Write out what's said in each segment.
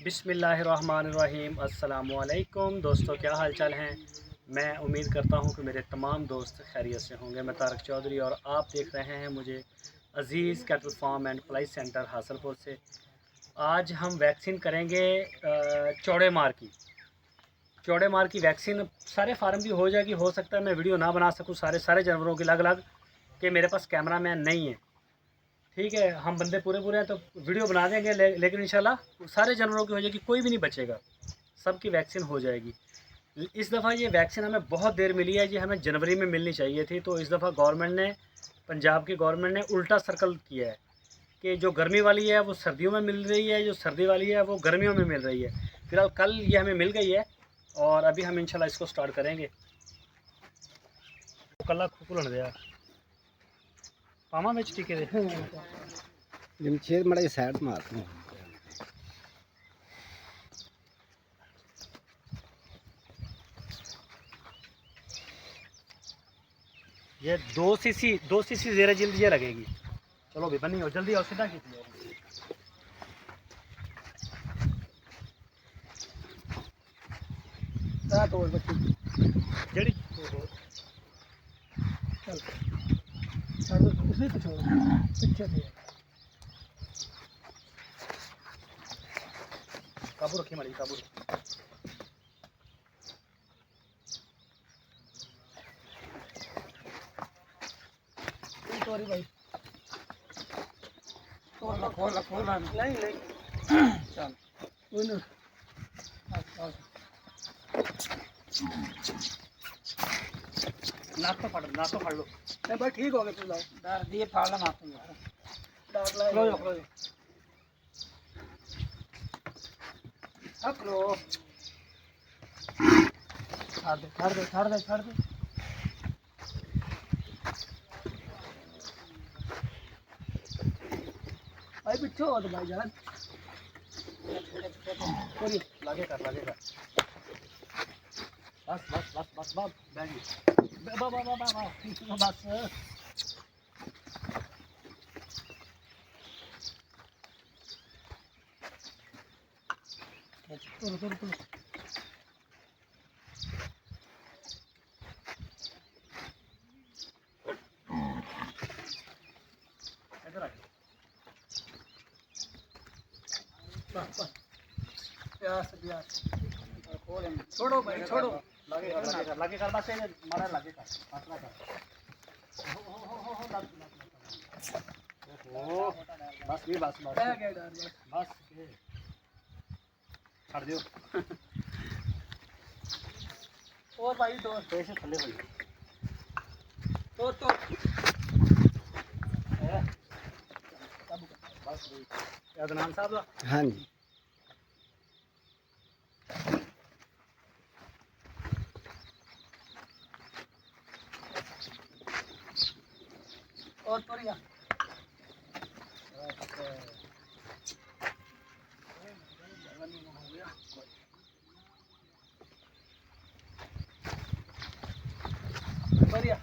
बिस्मिल्लाहिर्रहमानिर्रहीम। अस्सलामुअलैकुम दोस्तों, क्या हाल चाल हैं। मैं उम्मीद करता हूं कि मेरे तमाम दोस्त खैरियत से होंगे। मैं तारक चौधरी और आप देख रहे हैं मुझे Aziz cattle farm and fly centre Hasalpur से। आज हम वैक्सीन करेंगे चौड़े मार की वैक्सीन सारे फार्म की हो जाएगी। हो सकता है मैं वीडियो ना बना सकूँ सारे जानवरों की अलग अलग, कि मेरे पास कैमरा मैन नहीं है। ठीक है, हम बंदे पूरे हैं तो वीडियो बना देंगे, लेकिन इंशाल्लाह सारे जानवरों की हो जाएगी, कोई भी नहीं बचेगा, सबकी वैक्सीन हो जाएगी। इस दफ़ा ये वैक्सीन हमें बहुत देर मिली है, ये हमें जनवरी में मिलनी चाहिए थी। तो इस दफ़ा गवर्नमेंट ने, पंजाब की गवर्नमेंट ने उल्टा सर्कल किया है कि जो गर्मी वाली है वो सर्दियों में मिल रही है, जो सर्दी वाली है वो गर्मियों में मिल रही है। फिलहाल कल ये हमें मिल गई है और अभी हम इंशाल्लाह इसको स्टार्ट करेंगे। कल खुलन दिया पामा में टीके दे जमशेद मड़ा साइड मारते हैं। ये 2 सीसी ज़ेरा जल्द ये लगेगी। चलो भी बनी हो, जल्दी आओ, सीधा खींच लो। जड़ी चल छाड़ दो, उसी को छोड़ पीछे से काबू रखी मारी, काबू सॉरी भाई, खोला नहीं चल कोई नहीं। नाक तो फाड़ लो। नहीं भाई ठीक हो गया, तू लाओ डर दिए फाड़ना मारते यार, डर लो हक लो, छाड़ दे भाई, पीछे हो तो भाई जान, सॉरी लागे कर बस बैगी बस तुर इधर आ, बस प्यास छोड़ो भाई, छोड़ो लागे कर बस, मारा लागे कर फासला कर। ओहो बस भी बस छाड़ दियो। और भाई तो पैसे थले भाई तो बस अदनान साहब। हाँ जी, और तोरिया बढ़िया।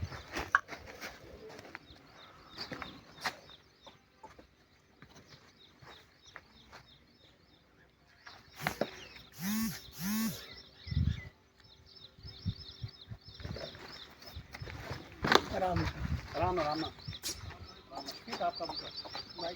आराम ठीक है आपका भाई।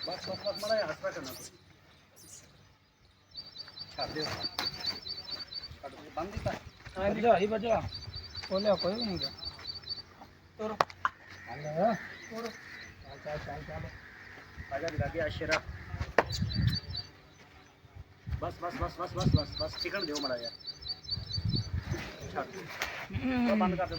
बस मरा हंसना करना छाड़ दे बंद ही था ही बजा बोले कोई भी नहीं तोरो तोरो चल आजा लगे अशरा बस चिकन दो मरा यार, बंद कर दो।